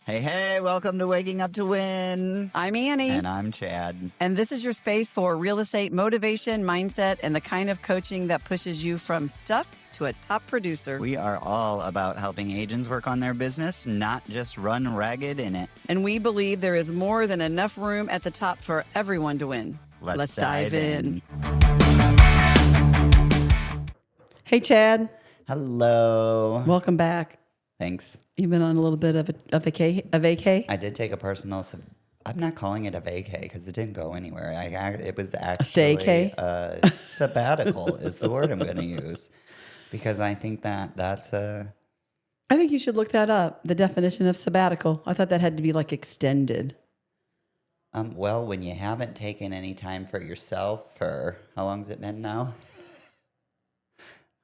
Hey, welcome to Waking Up to Win. I'm Annie. And I'm Chad. And this is your space for real estate motivation, mindset, and the kind of coaching that pushes you from stuck to a top producer. We are all about helping agents work on their business, not just run ragged in it. And we believe there is more than enough room at the top for everyone to win. Let's dive in. Hey, Chad. Hello. Welcome back. Thanks. You've been on a little bit of a vacay? I did take a personal... I'm not calling it a vacay because it didn't go anywhere. It was actually... A staycay? Sabbatical is the word I'm going to use. Because I think that's a... I think you should look that up, the definition of sabbatical. I thought that had to be like extended. Well, when you haven't taken any time for yourself for... How long has it been now?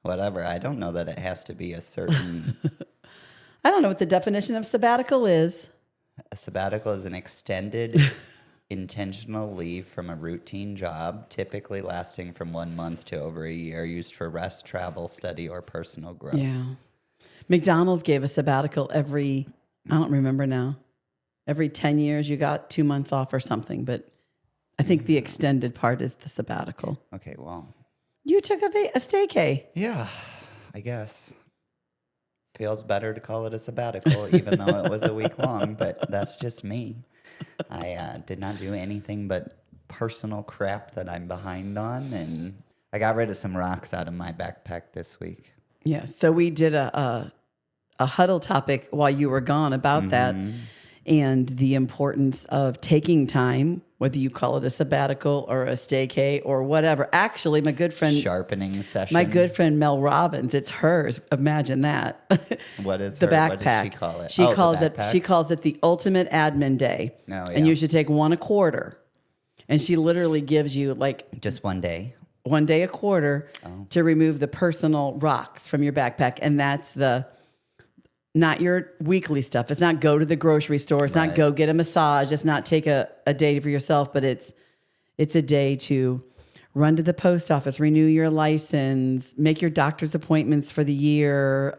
Whatever. I don't know that it has to be a certain... I don't know what the definition of sabbatical is. A sabbatical is an extended, intentional leave from a routine job, typically lasting from 1 month to over a year, used for rest, travel, study, or personal growth. Yeah. McDonald's gave a sabbatical I don't remember now, every 10 years you got 2 months off or something, but I think the extended part is the sabbatical. Okay, well. You took a staycay. Yeah, I guess. Feels better to call it a sabbatical, even though it was a week long, but that's just me. I did not do anything but personal crap that I'm behind on, and I got rid of some rocks out of my backpack this week. Yeah, so we did a huddle topic while you were gone about that, and the importance of taking time, whether you call it a sabbatical or a staycay or whatever. Actually, my good friend... Sharpening session. My good friend Mel Robbins, it's hers. Imagine that. What is the her? backpack? What does she call it? She calls it the ultimate admin day. Oh, yeah. And you should take one a quarter. And she literally gives you like... Just 1 day? 1 day a quarter to remove the personal rocks from your backpack. And that's not your weekly stuff. It's not go to the grocery store. It's not go get a massage. It's not take a day for yourself, but it's a day to run to the post office, renew your license, make your doctor's appointments for the year.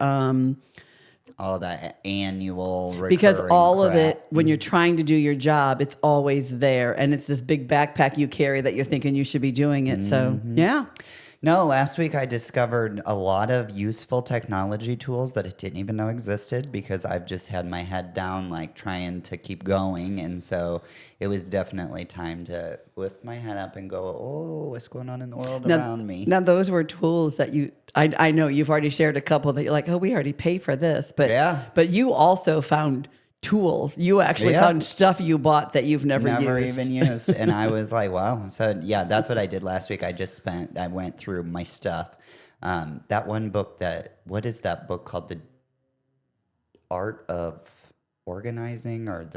All that annual recurring because all crap. of it, when you're trying to do your job, it's always there. And it's this big backpack you carry that you're thinking you should be doing it. So, yeah. No, last week I discovered a lot of useful technology tools that I didn't even know existed because I've just had my head down, like trying to keep going. And so it was definitely time to lift my head up and go, oh, what's going on in the world around me? Now, those were tools that I know you've already shared a couple that you're like, oh, we already pay for this. But you also found tools. You actually found stuff you bought that you've never even used. And I was like, wow. So yeah, that's what I did last week. I went through my stuff. That one book what is that book called? The Art of Organizing or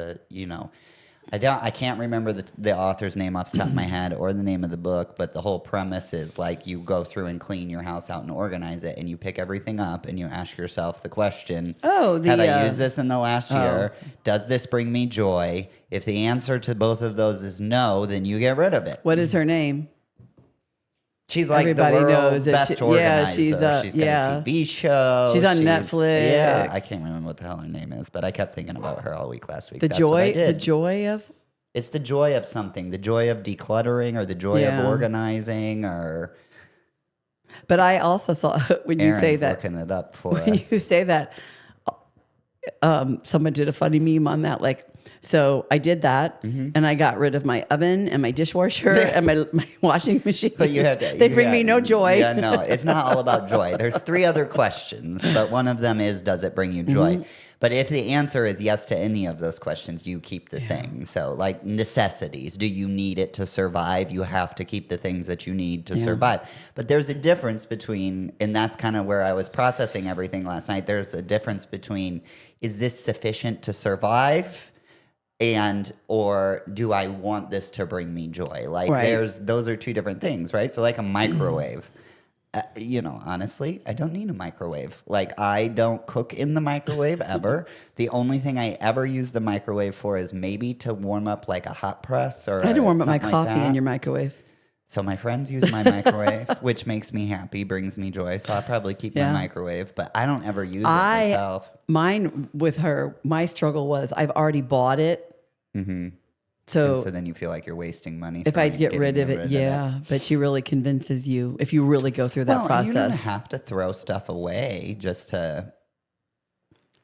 I can't remember the author's name off the top of my head or the name of the book, but the whole premise is like you go through and clean your house out and organize it, and you pick everything up and you ask yourself the question, have I used this in the last year? Does this bring me joy? If the answer to both of those is no, then you get rid of it. What is her name? She's like Everybody the world's knows best organizer. Yeah, she's got a TV show. She's on Netflix. Yeah, I can't remember what the hell her name is, but I kept thinking about her all week last week. The joy of... It's the joy of something, the joy of decluttering or the joy of organizing or... But I also saw, when you say that... looking it up for us. When you say that, someone did a funny meme on that, like... So I did that, and I got rid of my oven and my dishwasher and my washing machine. But you had to. They bring me no joy. Yeah, no, it's not all about joy. There's 3 other questions, but one of them is, does it bring you joy? But if the answer is yes to any of those questions, you keep the thing. So like necessities, do you need it to survive? You have to keep the things that you need to survive. But there's a difference between, and that's kind of where I was processing everything last night. There's a difference between, is this sufficient to survive? Or do I want this to bring me joy? Like those are 2 different things, right? So like a microwave, honestly, I don't need a microwave. Like I don't cook in the microwave ever. The only thing I ever use the microwave for is maybe to warm up like a hot press or I had to warm up my coffee in your microwave. So my friends use my microwave, which makes me happy, brings me joy. So I'll probably keep my microwave, but I don't ever use it myself. Mine with her, my struggle was I've already bought it. Mm-hmm. So then you feel like you're wasting money. If I'd get rid of it, but she really convinces you if you really go through that process. You don't have to throw stuff away just to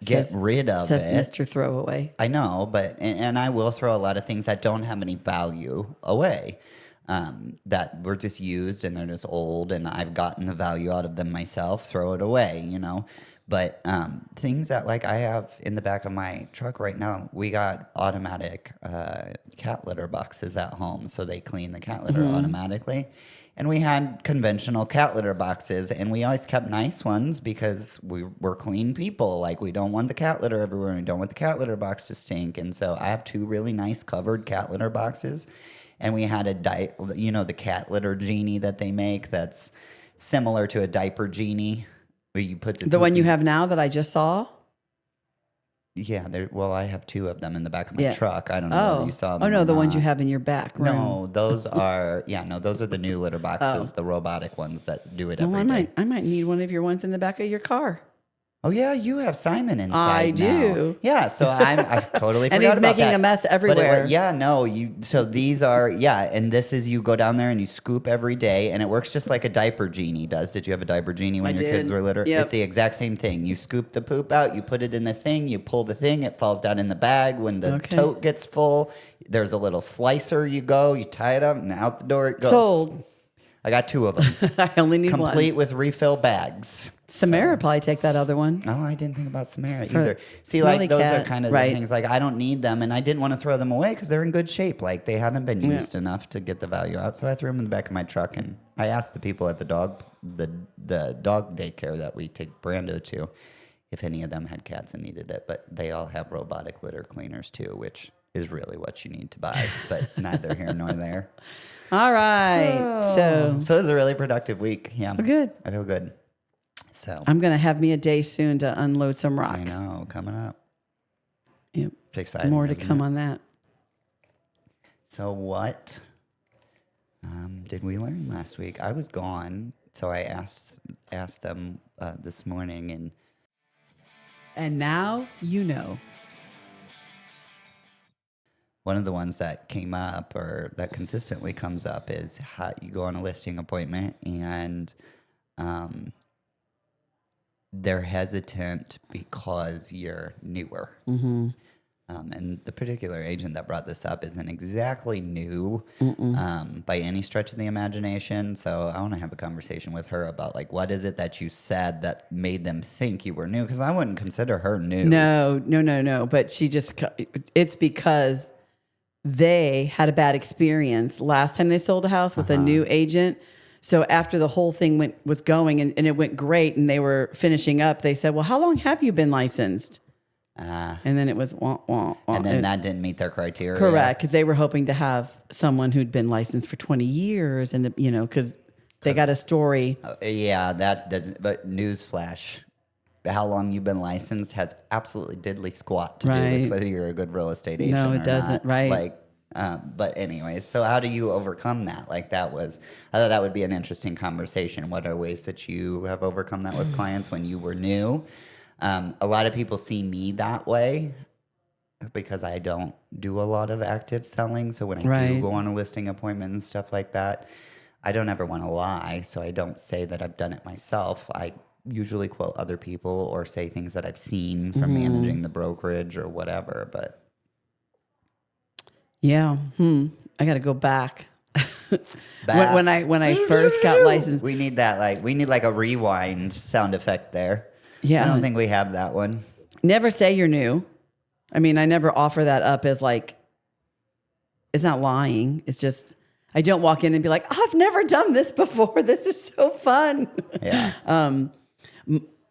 get rid of says it. Mr. Throwaway. I know, but and I will throw a lot of things that don't have any value away. That were just used and they're just old and I've gotten the value out of them myself, throw it away, But things that like I have in the back of my truck right now, we got automatic cat litter boxes at home. So they clean the cat litter automatically. And we had conventional cat litter boxes and we always kept nice ones because we're clean people. Like we don't want the cat litter everywhere and we don't want the cat litter box to stink. And so I have 2 really nice covered cat litter boxes. And we had the cat litter genie that they make that's similar to a diaper genie where you put the one you have now that I just saw? Yeah, I have 2 of them in the back of my truck. I don't know whether you saw them. Oh, no, the ones you have in your back room. No, those are the new litter boxes, the robotic ones that do it every day. I might need one of your ones in the back of your car. Oh yeah, you have Simon inside. I do. Yeah, so I totally forgot and he's about making that. a mess everywhere. So these are and this is you go down there and you scoop every day, and it works just like a diaper genie does. Did you have a diaper genie when your kids were little? Yep. It's the exact same thing. You scoop the poop out, you put it in the thing, you pull the thing, it falls down in the bag. When the tote gets full, there's a little slicer. You tie it up, and out the door it goes. Sold. I got 2 of them. I only need one. Complete with refill bags. Samara probably take that other one. Oh, I didn't think about Samara either. See, like those are kind of the things like I don't need them and I didn't want to throw them away because they're in good shape. Like they haven't been used enough to get the value out. So I threw them in the back of my truck and I asked the people at the dog daycare that we take Brando to if any of them had cats and needed it. But they all have robotic litter cleaners too, which is really what you need to buy, but neither here nor there. All right. So it was a really productive week. Yeah. Well, good. I feel good. So I'm going to have me a day soon to unload some rocks. I know, coming up. Yep. It's exciting. More to come on that. So what did we learn last week? I was gone, so I asked them this morning, and now you know. One of the ones that came up or that consistently comes up is how you go on a listing appointment and they're hesitant because you're newer. Mm-hmm. And the particular agent that brought this up isn't exactly new by any stretch of the imagination. So I want to have a conversation with her about like, what is it that you said that made them think you were new? Because I wouldn't consider her new. No. But it's because they had a bad experience last time they sold a house with a new agent. So after the whole thing was going and it went great and they were finishing up, they said, well, how long have you been licensed? And then it was, and then that didn't meet their criteria. Correct, because they were hoping to have someone who'd been licensed for 20 years and, because they got a story. Yeah, that doesn't, but newsflash, how long you've been licensed has absolutely diddly squat to do with whether you're a good real estate agent or not. No, it doesn't, right. Like, but anyways, so how do you overcome that? Like I thought that would be an interesting conversation. What are ways that you have overcome that with clients when you were new? A lot of people see me that way because I don't do a lot of active selling. So when I do go on a listing appointment and stuff like that, I don't ever want to lie. So I don't say that I've done it myself. I usually quote other people or say things that I've seen from managing the brokerage or whatever, but yeah. I got to go back. When I first got licensed. We need that. We need like a rewind sound effect there. Yeah. I don't think we have that one. Never say you're new. I mean, I never offer that up as like, it's not lying. It's just, I don't walk in and be like, oh, I've never done this before. This is so fun. Yeah.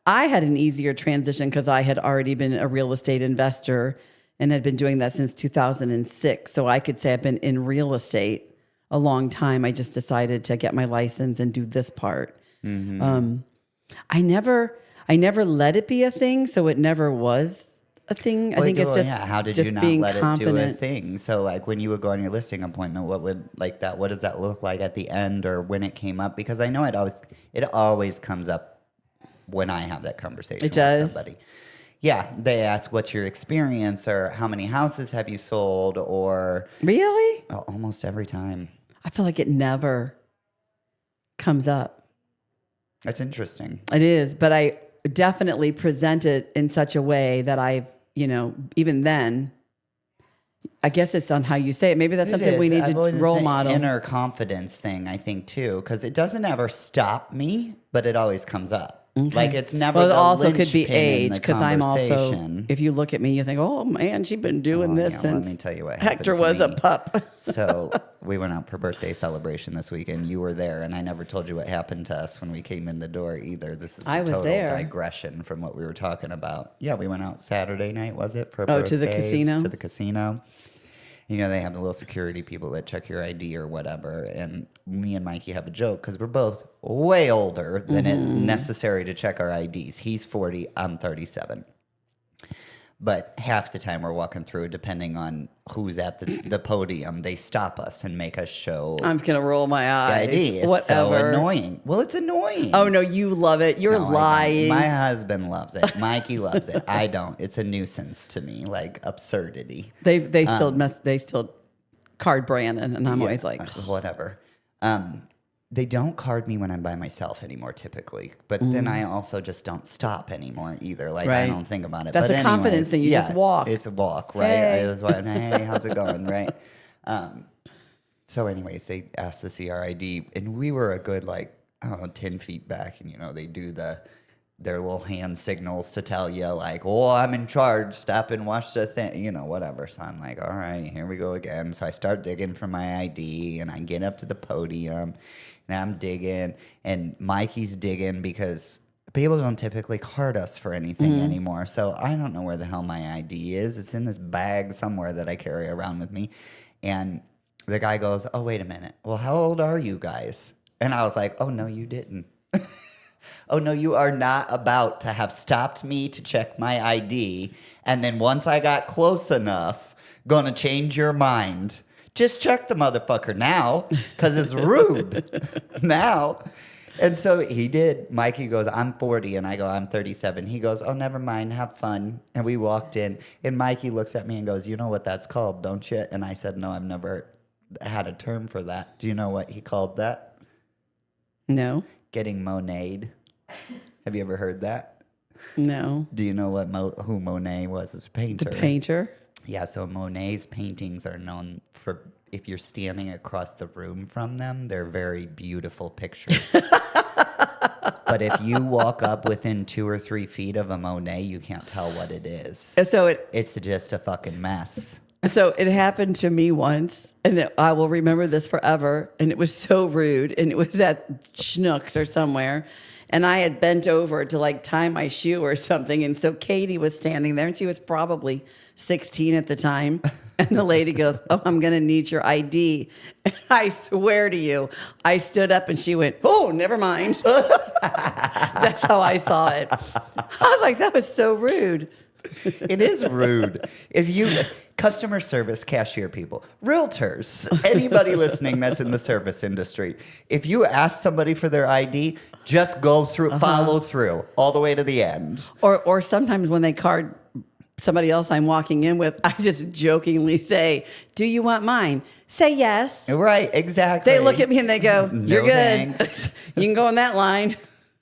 I had an easier transition because I had already been a real estate investor and had been doing that since 2006. So I could say I've been in real estate a long time. I just decided to get my license and do this part. Mm-hmm. I never let it be a thing, so it never was a thing. I think it's just how did just you not being let confident. it do a thing? So like when you would go on your listing appointment, what does that look like at the end or when it came up? Because I know it always comes up when I have that conversation It does? with somebody. Yeah, they ask what's your experience or how many houses have you sold or Really? almost every time. I feel like it never comes up. That's interesting. It is, but I definitely present it in such a way that I've, even then, I guess it's on how you say it. Maybe that's something we need to role model. Inner confidence thing, I think, too, because it doesn't ever stop me, but it always comes up. Okay. Like it's never. Well, it the also could be linchpin in age the because I'm also. conversation. If you look at me, you think, "Oh man, she's been doing this since." Let me tell you what Hector happened was to a me. pup. So we went out for birthday celebration this weekend. You were there, and I never told you what happened to us when we came in the door either. This is a total digression from what we were talking about. Yeah, we went out Saturday night, was it? For to the casino. To the casino. They have the little security people that check your ID or whatever. And me and Mikey have a joke because we're both way older than it's necessary to check our IDs. He's 40, I'm 37. But half the time we're walking through, depending on who's at the podium, they stop us and make us show I'm just going to roll my the eyes. ID. It's so annoying. Well, it's annoying. Oh, no, you love it. You're lying. My husband loves it. Mikey loves it. I don't. It's a nuisance to me, like absurdity. They still card Brandon, and I'm always like, whatever. They don't card me when I'm by myself anymore, typically. But then I also just don't stop anymore either. Like I don't think about it. That's a confidence thing. You just walk. It's a walk, right? Hey. I was like, hey, how's it going, right? So, anyways, they asked to see our ID, and we were a good 10 feet back, and they do their little hand signals to tell you I'm in charge, stop and watch the thing, whatever. So I'm like, all right, here we go again. So I start digging for my ID and I get up to the podium and I'm digging and Mikey's digging because people don't typically card us for anything anymore. So I don't know where the hell my ID is. It's in this bag somewhere that I carry around with me. And the guy goes, oh, wait a minute. Well, how old are you guys? And I was like, oh, no, you didn't. Oh, no, you are not about to have stopped me to check my ID. And then once I got close enough, going to change your mind. Just check the motherfucker now because it's rude now. And so he did. Mikey goes, I'm 40. And I go, I'm 37. He goes, oh, never mind. Have fun. And we walked in. And Mikey looks at me and goes, you know what that's called, don't you? And I said, no, I've never had a term for that. Do you know what he called that? No. Getting Monet'd. Have you ever heard that? No. Do you know who Monet was as a painter? The painter? Yeah, so Monet's paintings are known for, if you're standing across the room from them, they're very beautiful pictures. But if you walk up within 2 or 3 feet of a Monet, you can't tell what it is. So it's just a fucking mess. So it happened to me once, and I will remember this forever. And it was so rude. And it was at Schnucks or somewhere. And I had bent over to tie my shoe or something. And so Katie was standing there, and she was probably 16 at the time. And the lady goes, oh, I'm going to need your ID. And I swear to you, I stood up and she went, oh, never mind. That's how I saw it. I was like, that was so rude. It is rude. Customer service, cashier people, realtors, anybody listening that's in the service industry, if you ask somebody for their ID, just go through, follow through all the way to the end. Or sometimes when they card somebody else I'm walking in with, I just jokingly say, do you want mine? Say yes. Right, exactly. They look at me and they go, you're No good. thanks. You can go in that line.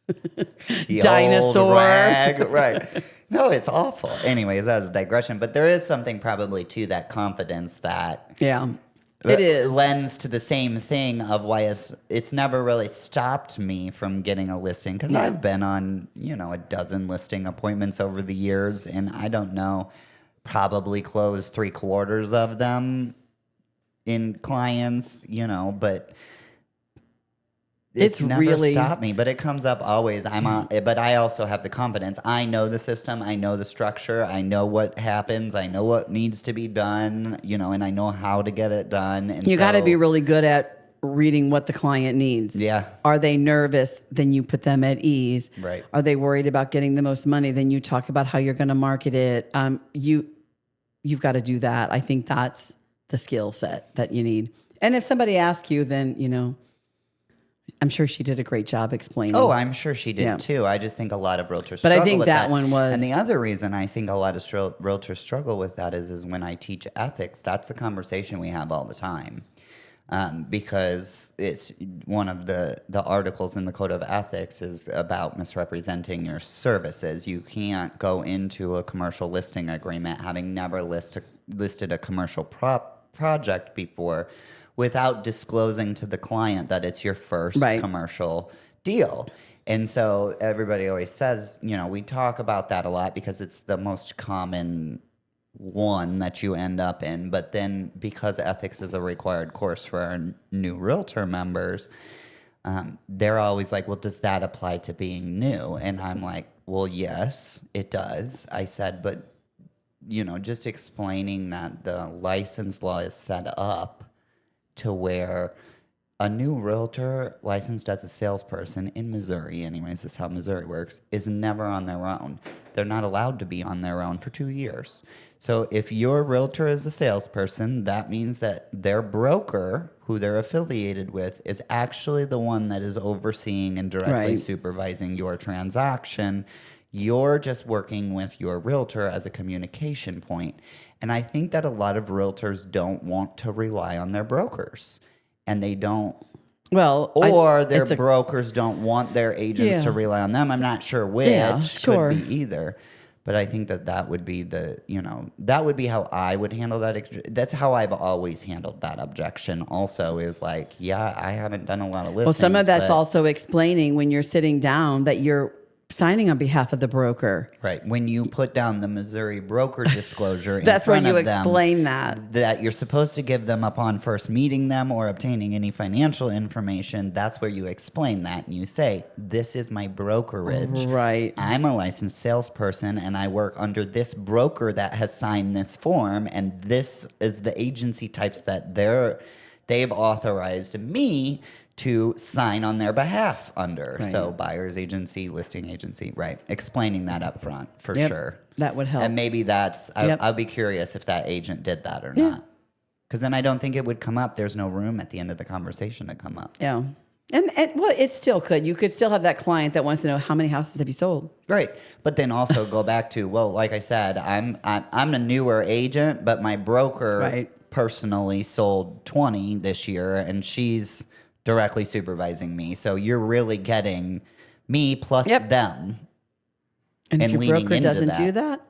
The Dinosaur. old rag, right. No, it's awful. Anyways, that's a digression. But there is something probably to that confidence that it is lends to the same thing of why it's never really stopped me from getting a listing. Because I've been on, a dozen listing appointments over the years. And I don't know, probably closed 3/4 of them in clients, but... It's never really stopped me, but it comes up always. But I also have the confidence. I know the system. I know the structure. I know what happens. I know what needs to be done, and I know how to get it done. And you got to be really good at reading what the client needs. Yeah. Are they nervous? Then you put them at ease. Right. Are they worried about getting the most money? Then you talk about how you're going to market it. You've got to do that. I think that's the skill set that you need. And if somebody asks you, then, I'm sure she did a great job explaining. Oh, I'm sure she did too. I just think a lot of realtors But struggle I think with that one was. And the other reason I think a lot of realtors struggle with that is when I teach ethics, that's the conversation we have all the time. Because it's one of the articles in the Code of Ethics is about misrepresenting your services. You can't go into a commercial listing agreement having never listed a commercial project before without disclosing to the client that it's your first commercial deal. And so everybody always says, we talk about that a lot because it's the most common one that you end up in. But then because ethics is a required course for our new realtor members, they're always like, well, does that apply to being new? And I'm like, well, yes, it does. I said, but, just explaining that the license law is set up to where a new realtor licensed as a salesperson in Missouri, anyways, this is how Missouri works, is never on their own. They're not allowed to be on their own for 2 years. So if your realtor is a salesperson, that means that their broker, who they're affiliated with, is actually the one that is overseeing and directly supervising your transaction. You're just working with your realtor as a communication point. And I think that a lot of realtors don't want to rely on their brokers. And they don't, or their brokers don't want their agents to rely on them. I'm not sure which could be either. But I think that would be that would be how I would handle that. That's how I've always handled that objection also is like, I haven't done a lot of listings. Well, some of that's also explaining when you're sitting down that you're signing on behalf of the broker. Right. When you put down the Missouri broker disclosure that's where you explain that you're supposed to give them upon first meeting them or obtaining any financial information. That's where you explain that and you say, this is my brokerage. Right. I'm a licensed salesperson and I work under this broker that has signed this form, and this is the agency types that they've authorized me to sign on their behalf under. Right. So buyer's agency, listing agency, right. Explaining that up front for sure. That would help. And maybe I'll be curious if that agent did that or not. Because then I don't think it would come up. There's no room at the end of the conversation to come up. Yeah. And well, it still could. You could still have that client that wants to know how many houses have you sold. Right. But then also go back to, well, like I said, I'm a newer agent, but my broker personally sold 20 this year, and she's directly supervising me. So you're really getting me plus them. And if your broker doesn't do that?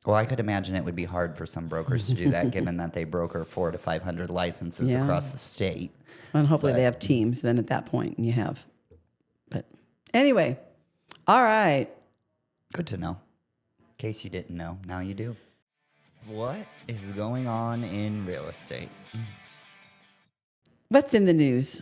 Well, I could imagine it would be hard for some brokers to do that, given that they broker 400 to 500 licenses across the state. And hopefully they have teams then at that point, and you have. But anyway, all right. Good to know. In case you didn't know, now you do. What is going on in real estate? What's in the news?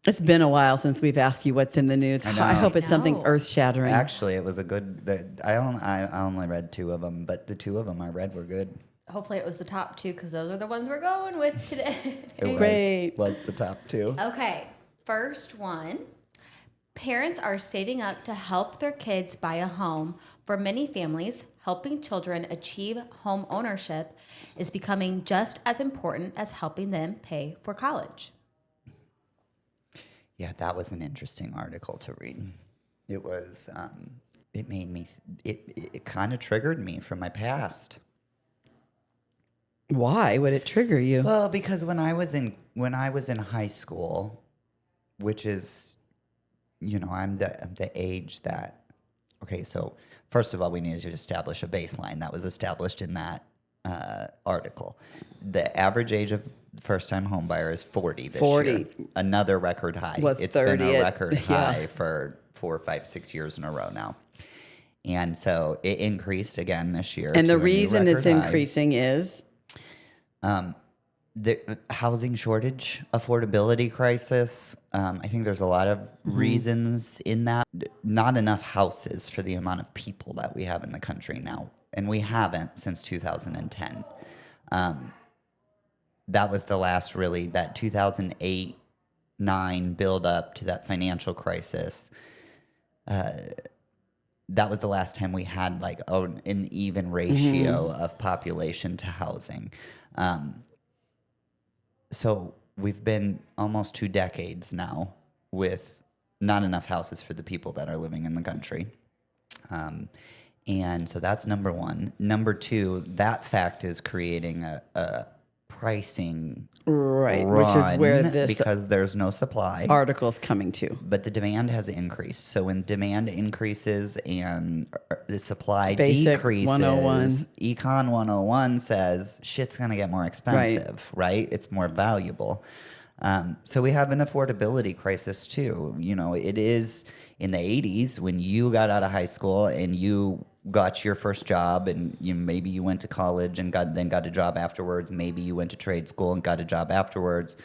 It's been a while since we've asked you what's in the news. I hope it's something earth-shattering. Actually, it was a good. I only read 2 of them, but the 2 of them I read were good. Hopefully, it was the top 2 because those are the ones we're going with today. Great. What's the top 2? Okay, first one. Parents are saving up to help their kids buy a home. For many families, helping children achieve home ownership is becoming just as important as helping them pay for college. Yeah, that was an interesting article to read. It was, it made me, it kind of triggered me from my past. Why would it trigger you? Well, because when I was in high school, which is, I'm the age that, okay, so first of all, we needed to establish a baseline that was established in that article. The average age of first-time home buyer is 40 this year. Another record high. It's 30 been a record high for 4, 5, 6 years in a row now. And so it increased again this year. And the reason it's increasing is? The housing shortage, affordability crisis. I think there's a lot of reasons in that. Not enough houses for the amount of people that we have in the country now. And we haven't since 2010. that was the last really, that 2008-9 build up to that financial crisis. That was the last time we had like an even ratio of population to housing. So we've been almost 2 decades now with not enough houses for the people that are living in the country. And so that's number one. Number two, that fact is creating a pricing Right, run which is where this because there's no supply. article's coming to. But the demand has increased. So when demand increases and the supply Basic decreases, 101. Econ 101 says shit's going to get more expensive, right? It's more valuable. So we have an affordability crisis too. You know, it is in the 80s when you got out of high school and you got your first job and maybe you went to college and got a job afterwards. Maybe you went to trade school and got a job afterwards.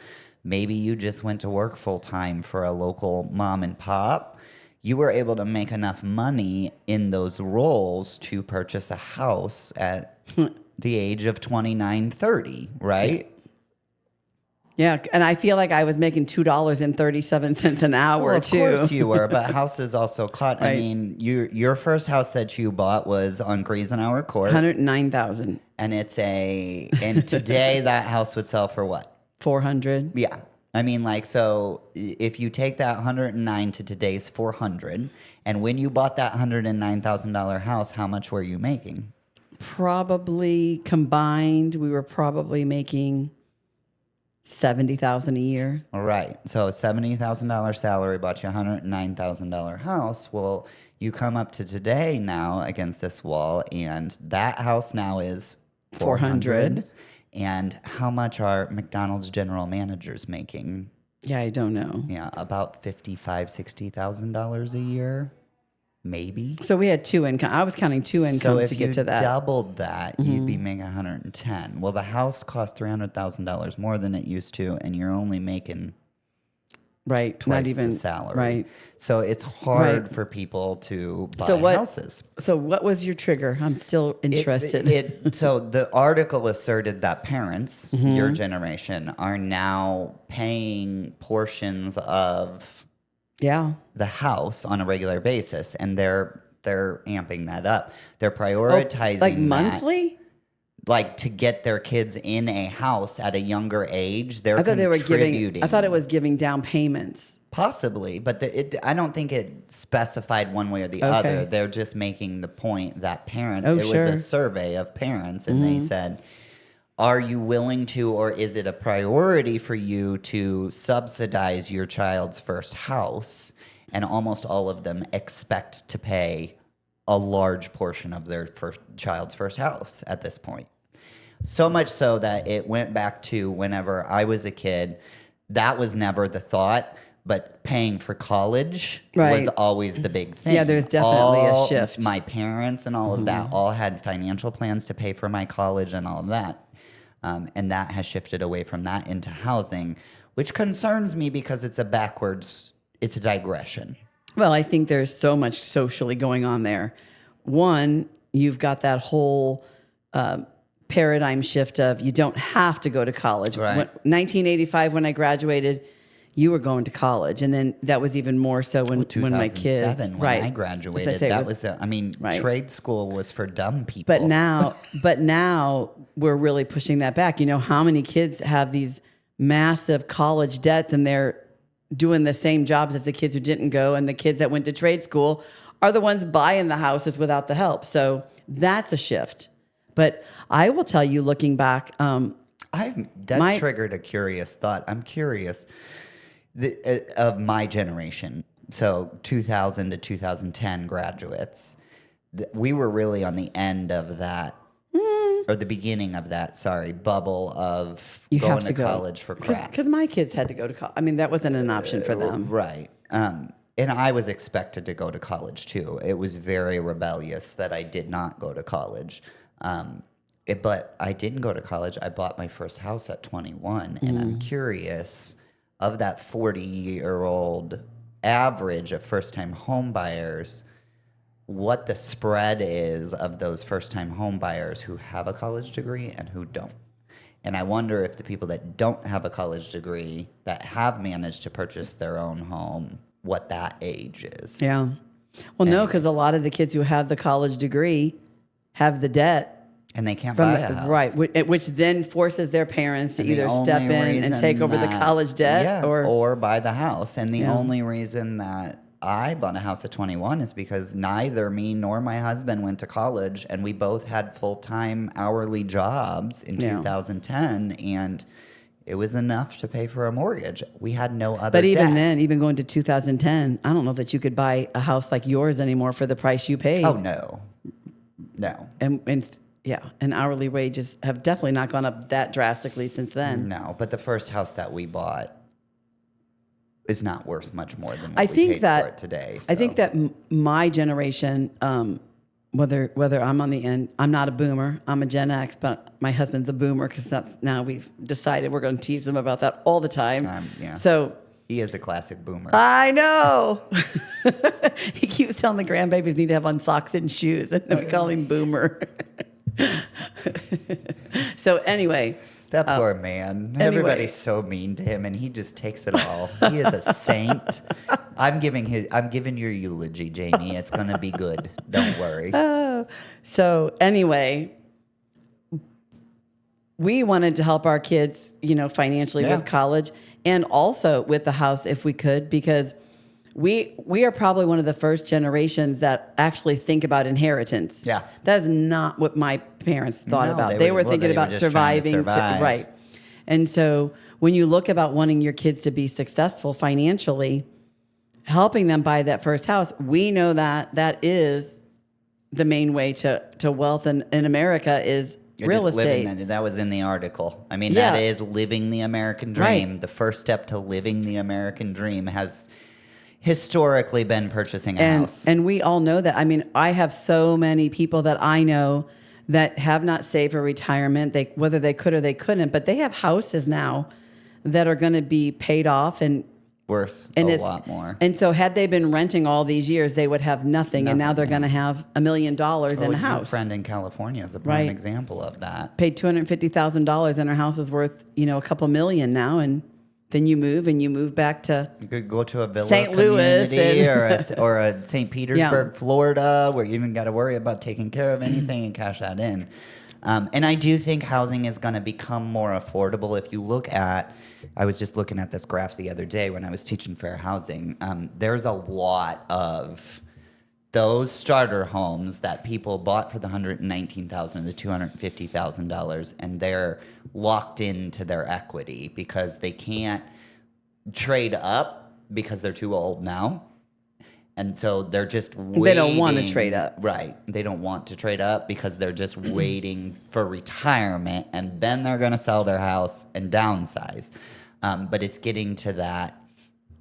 Maybe you just went to work full time for a local mom and pop. You were able to make enough money in those roles to purchase a house at the age of 29, 30, right? Yeah, and I feel like I was making $2.37 an hour Well, of too. course you were, but houses also caught. I Right. mean, your first house that you bought was on Grayson-Hour Court, 109,000, and and today that house would sell for what? 400. Yeah, I mean, like, so if you take that 109 to today's 400, and when you bought that $109,000 house, how much were you making? Probably combined, we were probably making 70,000 a year. All right. So $70,000 salary bought you a $109,000 house. Well, you come up to today now against this wall, and that house now is 400. And how much are McDonald's general managers making? Yeah, I don't know. Yeah, about $55,000-$60,000 a year, maybe. So we had two income. I was counting two So incomes if to you get to that. doubled that, you'd be making 110. Well, the house cost $300,000 more than it used to, and you're only making Right. twice Not even the salary. Right. So it's hard Right. for people to buy So what- houses. So what was your trigger? I'm still interested. So the article asserted that parents, Mm-hmm. your generation, are now paying portions of Yeah. the house on a regular basis, and they're amping that up. They're prioritizing Like that, monthly? like to get their kids in a house at a younger age. They're I thought they were giving. contributing. I thought it was giving down payments. Possibly, but I don't think it specified one way or the Okay. other. They're just making the point that parents, Oh, it was sure. a survey of parents, and they said, are you willing to, or is it a priority for you to subsidize your child's first house? And almost all of them expect to pay a large portion of their child's first house at this point. So much so that it went back to whenever I was a kid, that was never the thought, but paying for college was Right. always the big thing. Yeah, there's definitely a shift. My parents and all of that all had financial plans to pay for my college and all of that. And that has shifted away from that into housing, which concerns me because it's a digression. Well, I think there's so much socially going on there. One, you've got that whole paradigm shift of you don't have to go to college. Right. 1985, when I graduated, you were going to college, and then that was even more so when my kids. 2007, when right. I As graduated, say, that with- was, Right. trade school was for dumb people. But now we're really pushing that back. You know how many kids have these massive college debts, and they're doing the same jobs as the kids who didn't go, and the kids that went to trade school are the ones buying the houses without the help. So that's a shift. But I will tell you, looking back, that triggered a curious thought. I'm curious of my generation. So 2000 to 2010 graduates. We were really on the end of that, or the beginning of that, bubble of you going have to to go. college for crap. Because my kids had to go to college. I mean, that wasn't an option for them. Right. And I was expected to go to college too. It was very rebellious that I did not go to college. But I didn't go to college. I bought my first house at 21. And I'm curious, of that 40-year-old average of first-time home buyers, what the spread is of those first-time home buyers who have a college degree and who don't. And I wonder if the people that don't have a college degree that have managed to purchase their own home, what that age is. Yeah. Well, no, because a lot of the kids who have the college degree have the debt. And they can't From buy a house. Right, which then forces their parents to And the either step only in and take over the reason college debt yeah, or buy the house. And the Yeah. only reason that I bought a house at 21 is because neither me nor my husband went to college, and we both had full-time hourly jobs in Yeah. 2010, and it was enough to pay for a mortgage. We had no other But even debt. then, even going to 2010, I don't know that you could buy a house like yours anymore for the price you paid. Oh, no. No. And hourly wages have definitely not gone up that drastically since then. No, but the first house that we bought is not worth much more than what I we think paid that for it today. I think so. that my generation, whether I'm on the end, I'm not a boomer. I'm a Gen X, but my husband's a boomer because that's now we've decided we're going to tease him about that all the time. Yeah. So He is a classic boomer. I know. He keeps telling the grandbabies need to have on socks and shoes, and then we call him Boomer. So anyway, That poor man. Everybody's so mean to him, and he just takes it all. He is a saint. I'm giving your eulogy, Jamie. It's gonna be good. Don't worry. so anyway, we wanted to help our kids, financially Yeah. with college and also with the house if we could, because we are probably one of the first generations that actually think about inheritance. Yeah. That is not what my parents thought No, about. they They were were thinking about just trying to surviving. survive. Right. And so when you look about wanting your kids to be successful financially, helping them buy that first house, we know that is the main way to wealth in America is real estate. That was in the article. I mean, Yeah. that is living the American dream. Right. The first step to living the American dream has historically been purchasing a house. And we all know that. I mean, I have so many people that I know that have not saved for retirement. Whether they could or they couldn't, but they have houses now that are going to be paid off and Worth and a it's- lot more. And so, had they been renting all these years, they would have nothing. And now they're going to have $1 million in a Your house. friend in California is a prime Right. example of that. Paid $250,000, and her house is worth a couple million now. And then you move back to You could go to a villa St. Louis community and- or a St. Petersburg, Florida, where you even got to worry about taking care of anything and cash that in. And I do think housing is going to become more affordable. If you look at, I was just looking at this graph the other day when I was teaching fair housing. There's a lot of those starter homes that people bought for the $119,000, the $250,000, and they're locked into their equity because they can't trade up because they're too old now. And so they're just waiting. They don't want to trade up. Right. They don't want to trade up because they're just waiting for retirement, and then they're going to sell their house and downsize. But it's getting to that.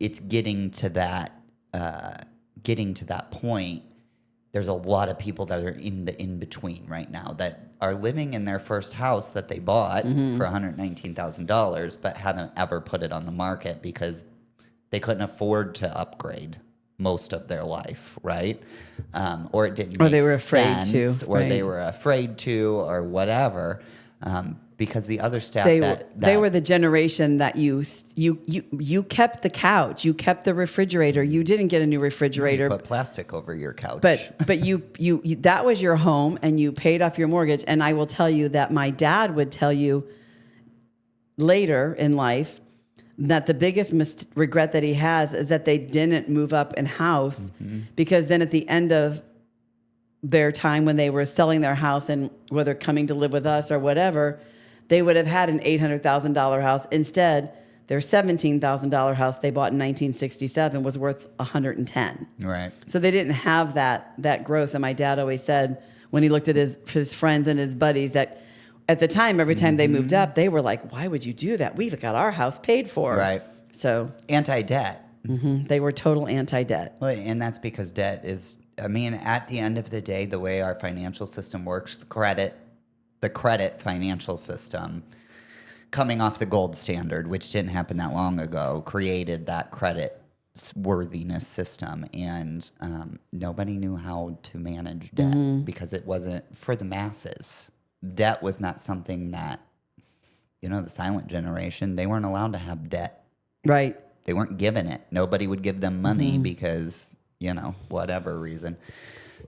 It's getting to that point. There's a lot of people that are in the in between right now that are living in their first house that they bought for $119,000, but haven't ever put it on the market because they couldn't afford to upgrade most of their life, right? Or it didn't. Or they make were afraid to, sense, or they right. were afraid to, or whatever. Because the other staff they were the generation that you kept the couch, you kept the refrigerator. You didn't get a new refrigerator, put plastic over your couch. but you that was your home, and you paid off your mortgage. And I will tell you that my dad would tell you later in life that the biggest regret that he has is that they didn't move up in house, because then at the end of their time when they were selling their house and whether coming to live with us or whatever, they would have had an $800,000 house. Instead, their $17,000 house they bought in 1967 was worth $110,000. Right. So they didn't have that growth. And my dad always said when he looked at his friends and his buddies that at the time, every time they moved up, they were like, "Why would you do that? We've got our house paid for." Right. So Anti-debt. they were total anti-debt. Well, and that's because debt is, I mean, at the end of the day, the way our financial system works, the credit financial system, coming off the gold standard, which didn't happen that long ago, created that credit worthiness system. And nobody knew how to manage debt because it wasn't for the masses. Debt was not something that the silent generation, they weren't allowed to have debt. Right. They weren't given it. Nobody would give them money because, whatever reason.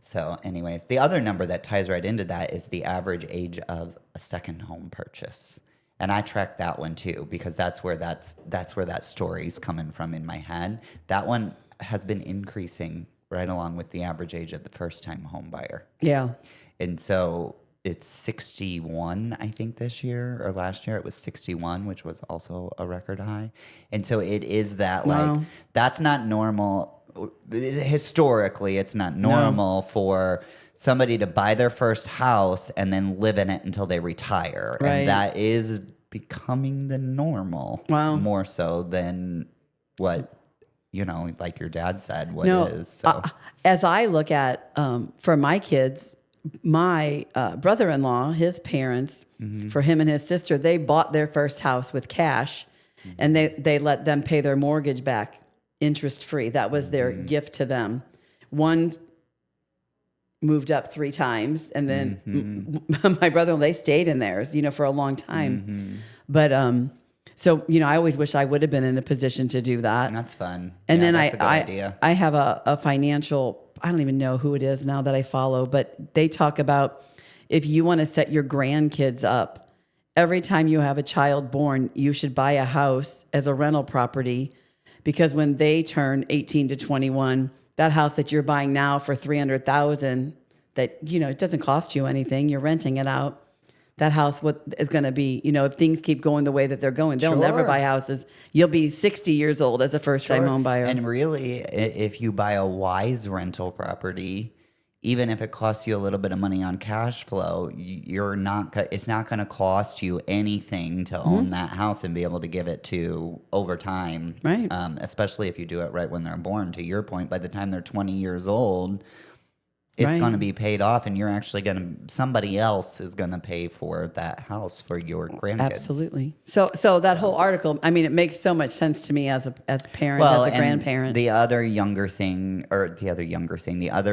So anyways, the other number that ties right into that is the average age of a second home purchase. And I track that one too, because that's where that story's coming from in my head. That one has been increasing right along with the average age of the first time home buyer. Yeah. And so it's 61, I think, this year, or last year it was 61, which was also a record high. And so it is that, Wow. that's not normal. Historically, it's not normal for somebody to buy their first house and then live in it until they retire. Right. And that is becoming the normal. Wow. More so than what, like your dad said, what is. So. As I look at, for my kids, my brother-in-law, his parents, for him and his sister, they bought their first house with cash, and they let them pay their mortgage back interest-free. That was their gift to them. One moved up 3 times, and then my brother-in-law, they stayed in theirs, for a long time. But so I always wish I would have been in a position to do that. That's fun. And then that's a good idea. I have a financial, I don't even know who it is now that I follow, but they talk about if you want to set your grandkids up, every time you have a child born, you should buy a house as a rental property, because when they turn 18 to 21, that house that you're buying now for $300,000, that it doesn't cost you anything, you're renting it out. That house, what is going to be, if things keep going the way that they're going, they'll never buy houses. You'll be 60 years old as a first-time home buyer. And really, if you buy a wise rental property, even if it costs you a little bit of money on cash flow, it's not going to cost you anything to own that house and be able to give it to over time. Right. Especially if you do it right when they're born. To your point, by the time they're 20 years old, it's going to be paid off, and you're actually somebody else is going to pay for that house for your grandkids. Absolutely. So that whole article, I mean, it makes so much sense to me as a parent, as a grandparent. The other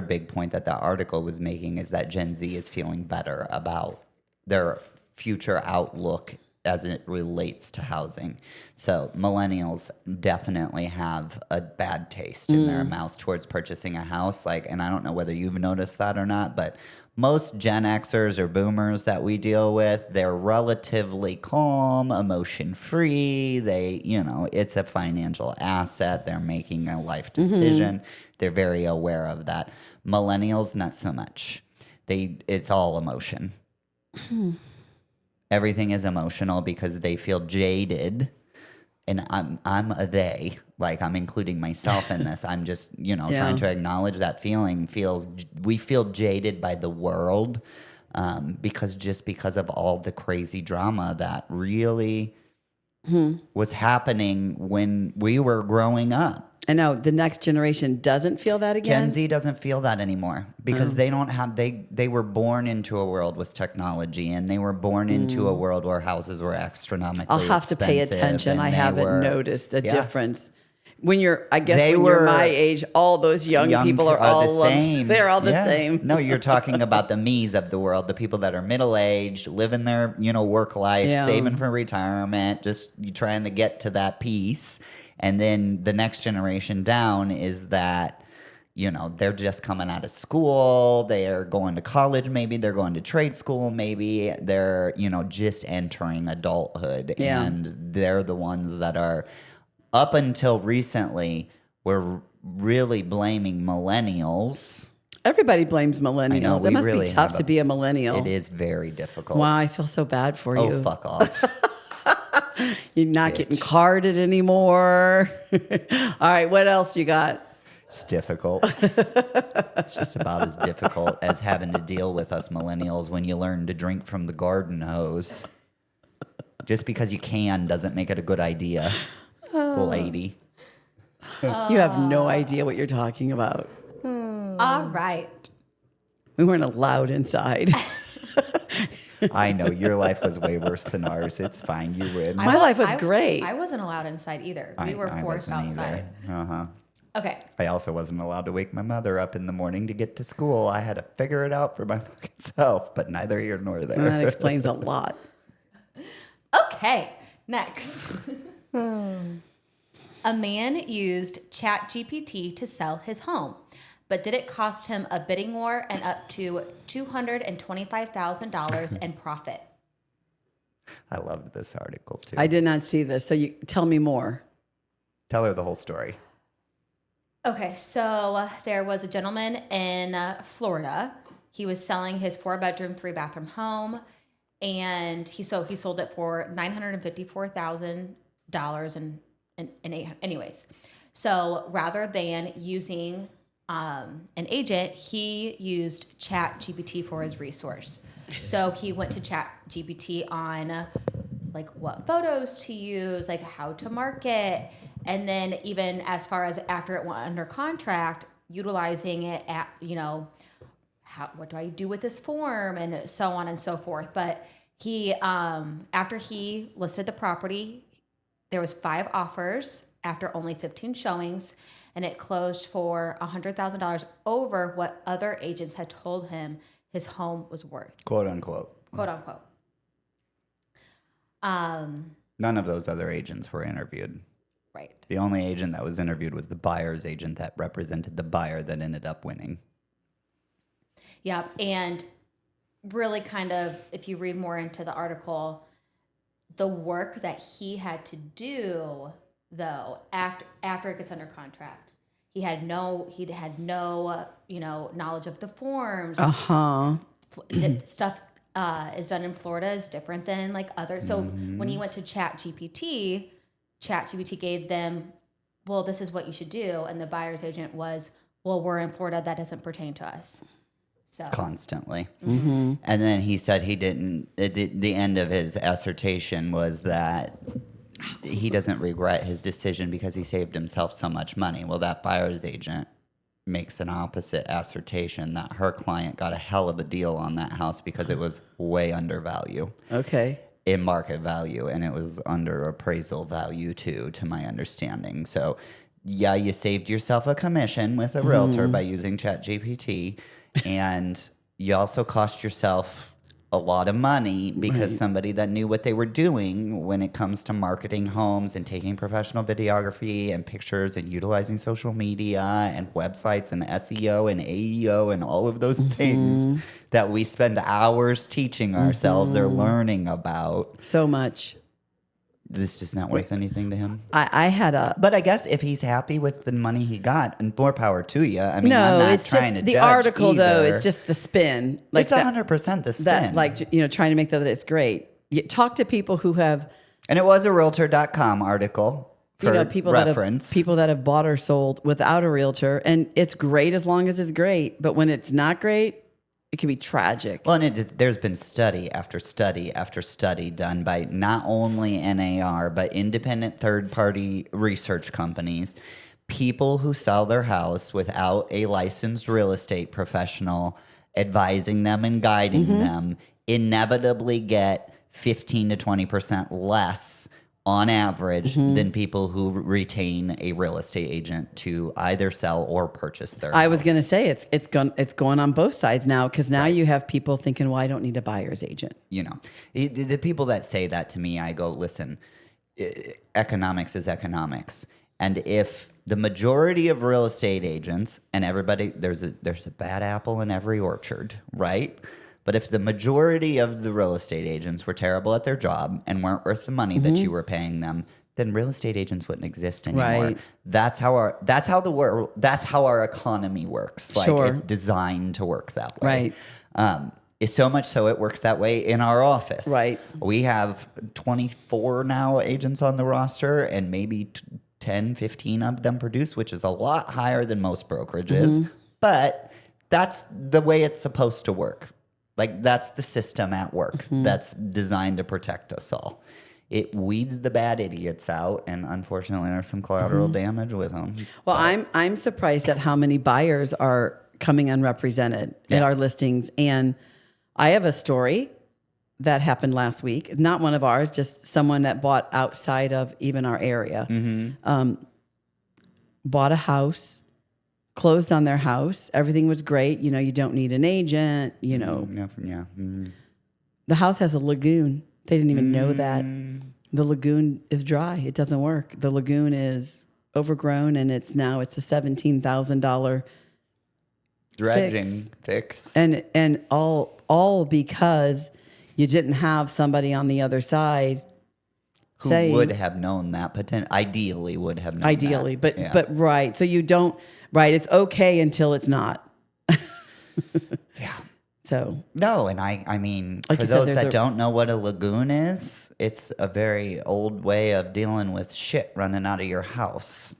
big point that article was making is that Gen Z is feeling better about their future outlook as it relates to housing. So millennials definitely have a bad taste in their mouth towards purchasing a house. And I don't know whether you've noticed that or not, but most Gen Xers or boomers that we deal with, they're relatively calm, emotion-free. They, it's a financial asset. They're making a life decision. They're very aware of that. Millennials, not so much. It's all emotion. Everything is emotional because they feel jaded, and I'm a they. I'm including myself in this. I'm just trying to acknowledge that feeling. We feel jaded by the world because of all the crazy drama that really was happening when we were growing up. I know the next generation doesn't feel that again. Gen Z doesn't feel that anymore because they don't have, they were born into a world with technology, and they were born into a world where houses were astronomically I'll have to pay attention. I haven't noticed a difference. When you're my age, all those young people are all the same. They're all the same. No, you're talking about the me's of the world, the people that are middle-aged, living their, work life, saving for retirement, just trying to get to that piece. And then the next generation down is that, they're just coming out of school. They're going to college. Maybe they're going to trade school. Maybe they're, just entering adulthood. Yeah. And they're the ones that are, up until recently, were really blaming millennials. Everybody blames millennials. Know, it must be tough to be a millennial. It is very difficult. Wow, I feel so bad for you. Oh, fuck off. You're not getting carded anymore. All right, what else you got? It's difficult. It's just about as difficult as having to deal with us millennials when you learn to drink from the garden hose. Just because you can doesn't make it a good idea, lady. You have no idea what you're talking about. All right. We weren't allowed inside. I know your life was way worse than ours. It's fine. You win. My life was great. I wasn't allowed inside either. We were forced outside. Okay. I also wasn't allowed to wake my mother up in the morning to get to school. I had to figure it out for my fucking self, but neither here nor there. That explains a lot. Okay, next. A man used ChatGPT to sell his home, but did it cost him a bidding war and up to $225,000 in profit? I loved this article too. I did not see this. So you tell me more. Tell her the whole story. Okay, so there was a gentleman in Florida. He was selling his 4-bedroom, 3-bathroom home, and he sold it for $954,000 anyways. So rather than using an agent, he used ChatGPT for his resource. So he went to ChatGPT on like what photos to use, like how to market, and then even as far as after it went under contract, utilizing it at, what do I do with this form and so on and so forth. But he, after he listed the property, there was 5 offers after only 15 showings, and it closed for $100,000 over what other agents had told him his home was worth. Quote unquote. Quote unquote. None of those other agents were interviewed. Right. The only agent that was interviewed was the buyer's agent that represented the buyer that ended up winning. Yep. And really kind of, if you read more into the article, the work that he had to do, though, after it gets under contract, he had no knowledge of the forms. Stuff is done in Florida is different than like others. So when he went to ChatGPT gave them, well, this is what you should do, and the buyer's agent was, well, we're in Florida, that doesn't pertain to us. So Constantly. And then he said he didn't, the end of his assertion was that he doesn't regret his decision because he saved himself so much money. Well, that buyer's agent makes an opposite assertion that her client got a hell of a deal on that house because it was way under value. Okay. In market value, and it was under appraisal value too, to my understanding. So, yeah, you saved yourself a commission with a realtor by using ChatGPT, and you also cost yourself a lot of money because somebody that knew what they were doing when it comes to marketing homes and taking professional videography and pictures and utilizing social media and websites and SEO and AEO and all of those things that we spend hours teaching ourselves or learning about. So much. This is just not worth anything to him. I had a... But I guess if he's happy with the money he got, and more power to you. I mean, No, I'm not it's trying just to the judge article, either. though. It's just the spin. Like It's 100% the spin. That, like, trying to make that it's great. You talk to people who have... And it was a Realtor.com article for people reference. that have bought or sold without a realtor, and it's great as long as it's great. But when it's not great, it can be tragic. Well, and there's been study after study after study done by not only NAR, but independent third-party research companies. People who sell their house without a licensed real estate professional advising them and guiding them inevitably get 15 to 20% less on average than people who retain a real estate agent to either sell or purchase their house. I was going to say it's going on both sides now, because now you have people thinking, well, I don't need a buyer's agent. The people that say that to me, I go, listen, economics is economics. And if the majority of real estate agents, and everybody, there's a bad apple in every orchard, right? But if the majority of the real estate agents were terrible at their job and weren't worth the money that you were paying them, then real estate agents wouldn't exist anymore. Right. That's how our economy works. Like Sure. it's designed to work that way. Right. It's so much so it works that way in our office. Right. We have 24 now agents on the roster, and maybe 10, 15 of them produce, which is a lot higher than most brokerages. But that's the way it's supposed to work. Like, that's the system at work that's designed to protect us all. It weeds the bad idiots out, and unfortunately, there's some collateral damage with them. Well, I'm surprised at how many buyers are coming unrepresented at our listings. And I have a story that happened last week. Not one of ours, just someone that bought outside of even our area. Bought a house, closed on their house. Everything was great. You don't need an agent, Yeah. The house has a lagoon They didn't even know that. The lagoon is dry. It doesn't work. The lagoon is overgrown, and it's a $17,000 Dredging fix. and all because you didn't have somebody on the other side Who saying, would have known that ideally would have known ideally, that. but right. So you don't, right. It's okay until it's not. Yeah. So No, and I mean, Like for you said, those there's that a- don't know what a lagoon is, it's a very old way of dealing with shit running out of your house.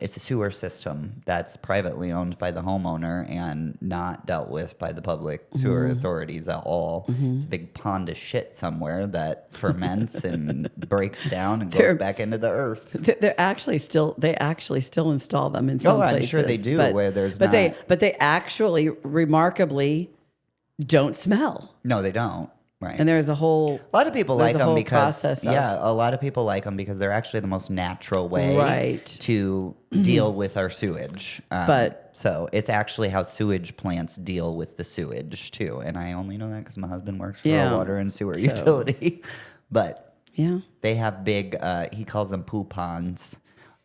It's a sewer system that's privately owned by the homeowner and not dealt with by the public sewer authorities at all. It's a big pond of shit somewhere that ferments and breaks down and goes back into the earth. they actually still install them in some I'm places. sure they do where there's but not. but they actually remarkably don't smell. No, they don't. Right. And there's a whole A lot of people there's like a them whole because process of- a lot of people like them because they're actually the most natural way Right. to deal with our sewage. But- so it's actually how sewage plants deal with the sewage too. And I only know that because my husband works for a water and sewer utility. But yeah. they have big, he calls them poo ponds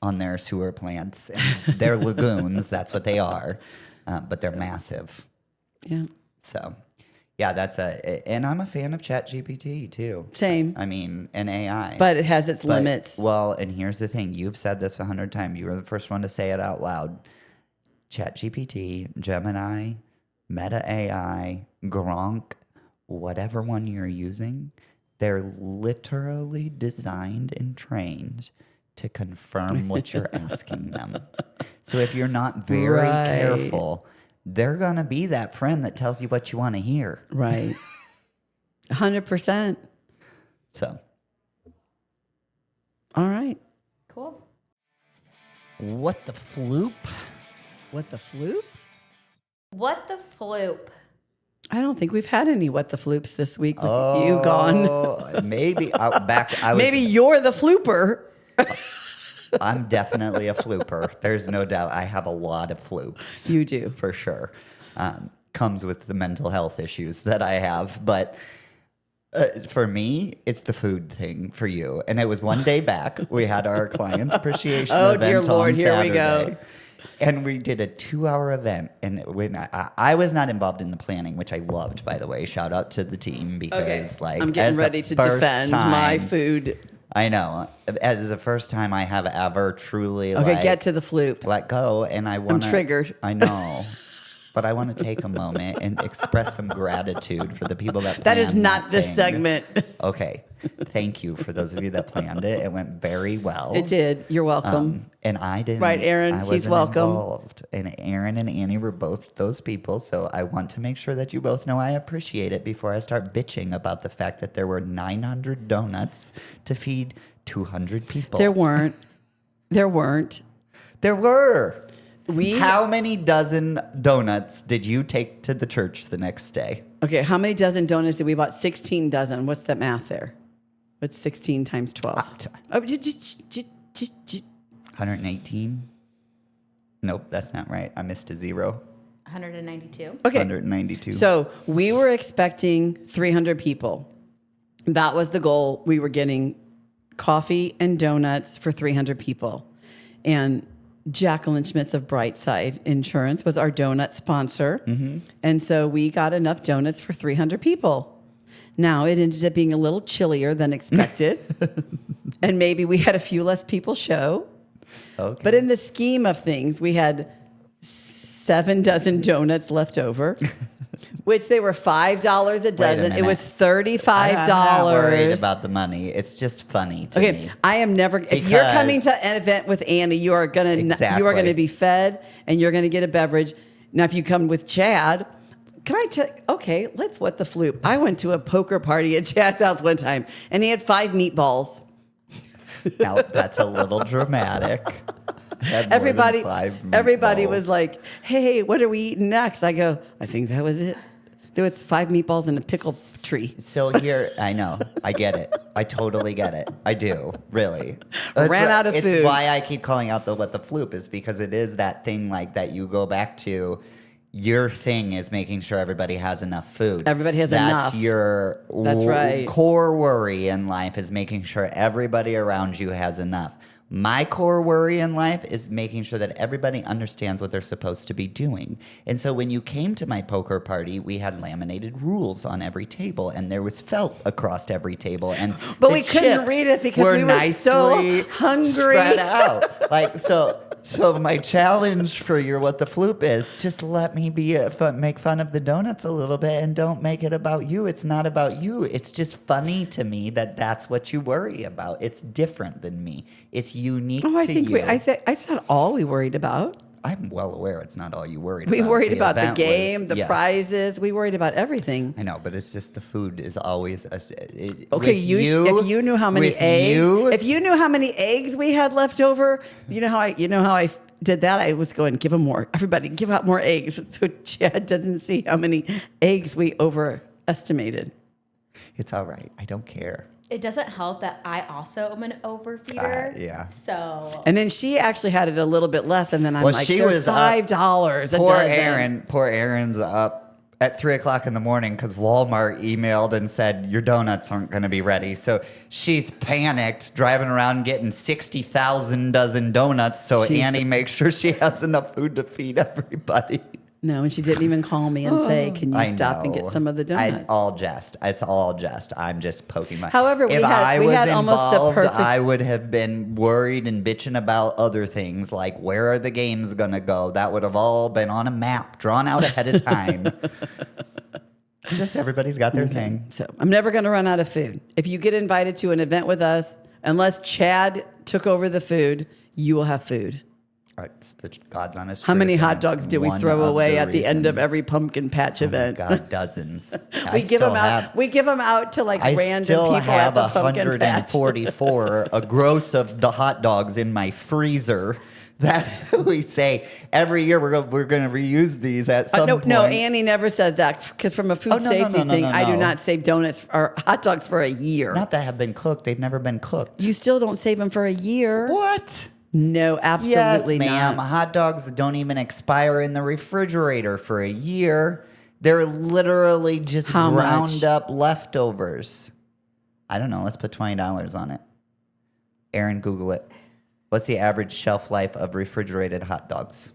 on their sewer plants. And they're lagoons. That's what they are. But they're massive. Yeah. So, yeah, and I'm a fan of ChatGPT too. Same. I mean, and AI. But it has its limits. Well, and here's the thing. You've said this 100 times. You were the first one to say it out loud. ChatGPT, Gemini, Meta AI, Gronk, whatever one you're using, they're literally designed and trained to confirm what you're asking them. So if you're not very Right. careful, they're going to be that friend that tells you what you want to hear. Right. 100%. So, All right. Cool. what the floop? What the floop? What the floop? I don't think we've had any what the floops this week with you gone. Maybe Maybe you're the flooper. I'm definitely a flooper. There's no doubt. I have a lot of floops. You do. For sure. Comes with the mental health issues that I have. But for me, it's the food thing for you. And it was one day back. We had our client appreciation Oh, event dear Lord, on here we Saturday. go. And we did a 2-hour event. And when I was not involved in the planning, which I loved, by the way. Shout out to the team because I'm getting ready to defend my food. I know. As the first time I have ever truly Okay, get to the floop. let go, and I want to. I'm triggered. I know, but I want to take a moment and express some gratitude for the people that. That is planned not this thing. segment. Okay, thank you for those of you that planned it. It went very well. It did. You're welcome. And I didn't. Right, Aaron, I he's wasn't welcome. Involved. And Aaron and Annie were both those people. So I want to make sure that you both know I appreciate it before I start bitching about the fact that there were 900 donuts to feed 200 people. There weren't. There were. We How many dozen donuts did you take to the church the next day? Okay, how many dozen donuts did we bought? 16 dozen. What's the math there? What's 16 times 12? Oh, 118? Nope, that's not right. I missed a zero. 192. Okay. 192. So we were expecting 300 people. That was the goal. We were getting coffee and donuts for 300 people. And Jacqueline Schmitz of Brightside Insurance was our donut sponsor. Mm-hmm. And so we got enough donuts for 300 people. Now, it ended up being a little chillier than expected. And maybe we had a few less people show. Okay. But in the scheme of things, we had 7 dozen donuts left over, which they were $5 a dozen. It was $35. I'm not worried about the money. It's just funny to me. I am never. If you're coming to an event with Annie, you are gonna be fed and you're gonna get a beverage. Now, if you come with Chad, can I tell? Okay, let's what the floop. I went to a poker party at Chad's house one time, and he had 5 meatballs. Now, that's a little dramatic. Everybody was like, "Hey, what are we eating next?" I go, "I think that was it." There was 5 meatballs and a pickle tree. So here, I know, I get it. I totally get it. I do, really. Ran out of food. It's why I keep calling out what the floop is, because it is that thing like that you go back to. Your thing is making sure everybody has enough food. Everybody has enough. That's your right. core worry in life, is making sure everybody around you has enough. My core worry in life is making sure that everybody understands what they're supposed to be doing. And so when you came to my poker party, we had laminated rules on every table, and there was felt across every table. And But the we couldn't chips read it because we were so nicely hungry. Spread out. So my challenge for your what the floop is, just let me make fun of the donuts a little bit and don't make it about you. It's not about you. It's just funny to me that that's what you worry about. It's different than me. It's unique I to think you. it's not all we worried about. I'm well aware it's not all you worried We about. worried The about the event game, was- the prizes. We worried about everything. I know, but it's just the food is always Okay, with if you knew how many with eggs, you- if you knew how many eggs we had left over, you know how I did that. I was going, give them more. Everybody, give out more eggs. So Chad doesn't see how many eggs we overestimated. It's all right. I don't care. It doesn't help that I also am an overfeeder. Yeah. So And then she actually had it a little bit less, and then I'm Well, like, she they're was up- $5 a Poor dozen. Aaron. Poor Aaron's up at 3:00 in the morning because Walmart emailed and said your donuts aren't going to be ready. So she's panicked, driving around getting 60,000 dozen donuts. So Jeez. Annie makes sure she has enough food to feed everybody. No, and she didn't even call me and say, can you I stop and get know. some of the donuts? It's all jest. It's all jest. I'm just poking my. However, we if had- I we was had almost the involved, perfect- I would have been worried and bitching about other things like where are the games gonna go. That would have all been on a map, drawn out ahead of time. Just everybody's got their thing. So I'm never going to run out of food. If you get invited to an event with us, unless Chad took over the food, you will have food. It's the God's honest How truth, many and hot it's dogs do we one throw of away the at the end of reasons. every pumpkin patch event? God, dozens. We give them out. We give them out to like I random still people at have the pumpkin patch. 144, a gross of the hot dogs in my freezer. That we say every year we're going to reuse these at some point. No, Annie never says that because from a food safety thing, I do not save donuts or hot dogs for a year. Not that have been cooked. They've never been cooked. You still don't save them for a year. What? No, absolutely yes, ma'am. not. Hot dogs don't even expire in the refrigerator for a year. They're literally just How ground much? up leftovers. I don't know. Let's put $20 on it. Aaron, Google it. What's the average shelf life of refrigerated hot dogs?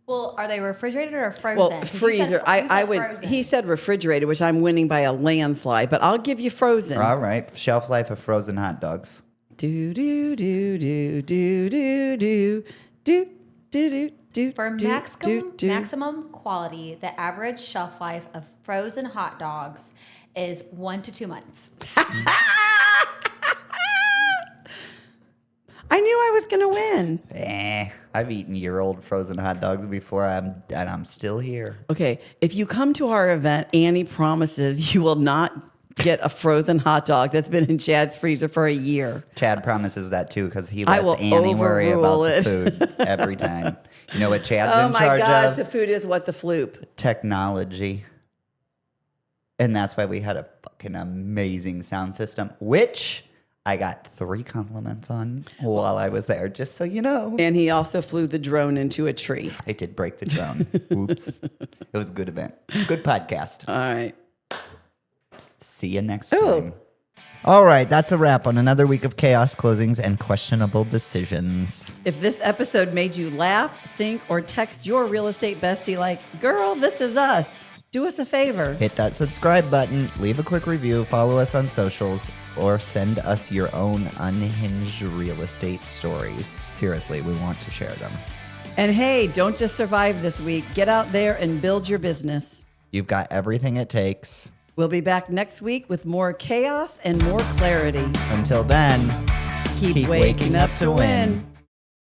well, are they refrigerated or frozen? Well, 'Cause you freezer. said I would. frozen. He said refrigerated, which I'm winning by a landslide. But I'll give you frozen. All right. Shelf life of frozen hot dogs. Do do do do do do do do do do. For do, maximum do. maximum quality, the average shelf life of frozen hot dogs is 1 to 2 months. I knew I was going to win. I've eaten year-old frozen hot dogs before, and I'm still here. Okay, if you come to our event, Annie promises you will not get a frozen hot dog that's been in Chad's freezer for a year. Chad promises that too because he I lets will Annie worry about overrule the it. food every time. You know what Chad's Oh in my charge gosh, of? the food is what the floop. Technology. And that's why we had a fucking amazing sound system, which I got 3 compliments on while I was there, just so you know. And he also flew the drone into a tree. I did break the drone. Whoops. It was a good event. Good podcast. All right. See you next time. All right, that's a wrap on another week of chaos closings and questionable decisions. If this episode made you laugh, think, or text your real estate bestie like, girl, this is us, do us a favor. Hit that subscribe button, leave a quick review, follow us on socials, or send us your own unhinged real estate stories. Seriously, we want to share them. And hey, don't just survive this week. Get out there and build your business. You've got everything it takes. We'll be back next week with more chaos and more clarity. Until then, Keep waking up to win.